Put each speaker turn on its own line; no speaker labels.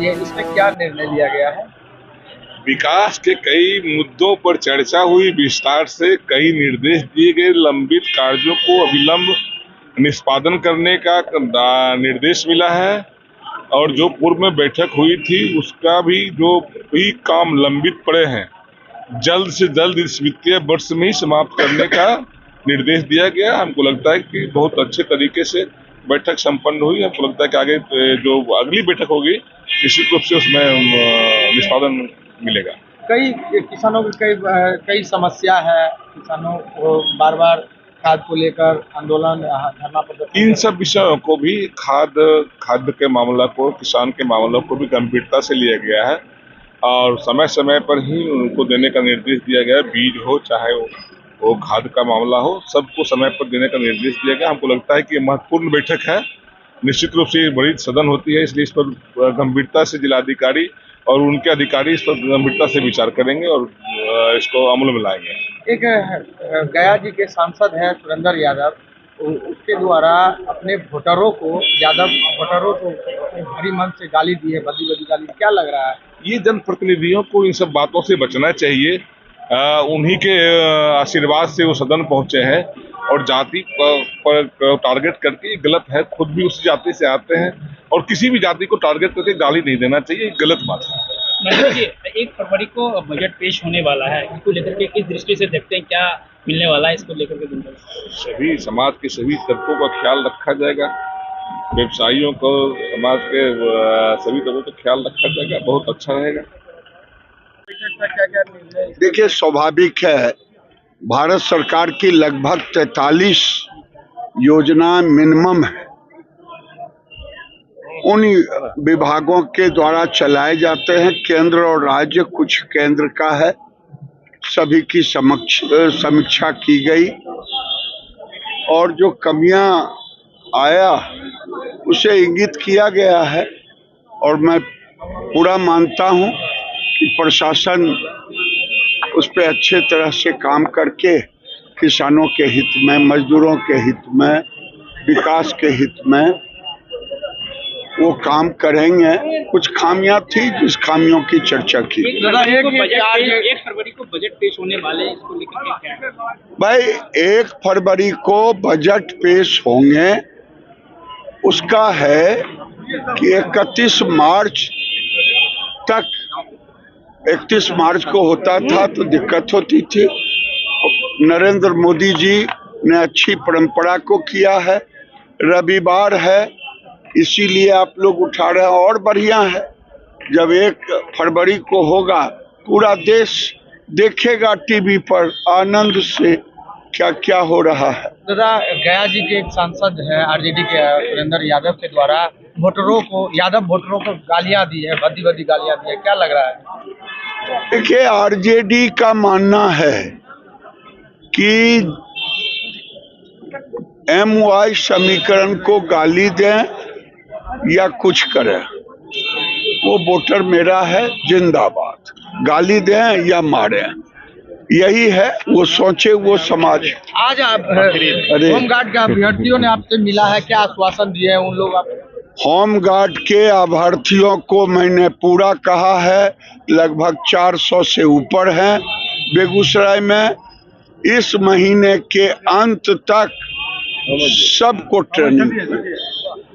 रही है, इसमें क्या निर्णय लिया गया है?
विकास के कई मुद्दों पर चर्चा हुई विस्तार से, कई निर्देश दिए गए, लंबित कार्यों को अविलंब निष्पादन करने का निर्देश मिला है और जो पूर्व में बैठक हुई थी उसका भी जो भी काम लंबित पड़े हैं जल्द से जल्द इस वित्तीय वर्ष में ही समाप्त करने का निर्देश दिया गया। हमको लगता है कि बहुत अच्छे तरीके से बैठक संपन्न हुई। हमको लगता है कि आगे जो अगली बैठक होगी निश्चित रूप से उसमें निष्पादन मिलेगा।
कई किसानों की कई समस्या है, किसानों को बार बार खाद को लेकर आंदोलन, धरना प्रदर्शन,
इन सब विषयों को भी खाद्य के मामला को, किसान के मामलों को भी गंभीरता से लिया गया है और समय समय पर ही उनको देने का निर्देश दिया गया है। बीज हो चाहे वो खाद का मामला हो, सबको समय पर देने का निर्देश दिया गया। हमको लगता है कि ये महत्वपूर्ण बैठक है, निश्चित रूप से बड़ी सदन होती है, इसलिए इस पर गंभीरता से जिलाधिकारी और उनके अधिकारी इस पर गंभीरता से विचार करेंगे और इसको अमल में लाएंगे।
एक गया जी के सांसद है सुरेंद्र यादव, उसके द्वारा अपने वोटरों को भारी मन से गाली दी है, बदी बदी गाली, क्या लग रहा है?
ये जनप्रतिनिधियों को इन सब बातों से बचना चाहिए। उन्हीं के आशीर्वाद से वो सदन पहुंचे हैं और जाति पर टारगेट करके ये गलत है। खुद भी उस जाति से आते हैं और किसी भी जाति को टारगेट करके गाली नहीं देना चाहिए, गलत बात है।
मतलब 1 फरवरी को बजट पेश होने वाला है, इसको लेकर के किस दृष्टि से देखते हैं, क्या मिलने वाला है इसको लेकर के?
सभी समाज के सभी तबकों का ख्याल रखा जाएगा, व्यवसायियों को, समाज के सभी तबकों का ख्याल रखा जाएगा, बहुत अच्छा रहेगा।
देखिए, स्वाभाविक है, भारत सरकार की लगभग 43 योजना मिनिमम है, उन विभागों के द्वारा चलाए जाते हैं। केंद्र और राज्य, कुछ केंद्र का है, सभी की समीक्षा की गई और जो कमियां आया उसे इंगित किया गया है और मैं पूरा मानता हूं कि प्रशासन उस पर अच्छे तरह से काम करके किसानों के हित में, मजदूरों के हित में, विकास के हित में वो काम करेंगे। कुछ खामियां थी जिस खामियों की चर्चा की।
1 फरवरी को बजट पेश होने वाले, इसको लेकर क्या?
भाई 1 फरवरी को बजट पेश होंगे, उसका है कि 31 मार्च तक, 31 मार्च को होता था तो दिक्कत होती थी। नरेंद्र मोदी जी ने अच्छी परंपरा को किया है, रविवार है इसीलिए आप लोग उठा रहे हैं और बढ़िया है। जब 1 फरवरी को होगा पूरा देश देखेगा टीवी पर आनंद से क्या क्या हो रहा है।
दादा, गया जी के एक सांसद है आरजेडी के सुरेंद्र यादव के द्वारा यादव वोटरों को गालियां दी है, बदी बदी गालियां दी है, क्या लग रहा है?
देखिए, आरजेडी का मानना है कि MY समीकरण को गाली दें या कुछ करें, वो वोटर मेरा है, जिंदाबाद। गाली दें या मारें, यही है, वो सोचे वो समाज।
आज आप होमगार्ड के अभ्यर्थियों ने आपसे मिला है, क्या आश्वासन दिए हैं उन लोग?
होमगार्ड के अभ्यर्थियों को मैंने पूरा कहा है, लगभग 400 से ऊपर हैं बेगूसराय में। इस महीने के अंत तक सबको ट्रेनिंग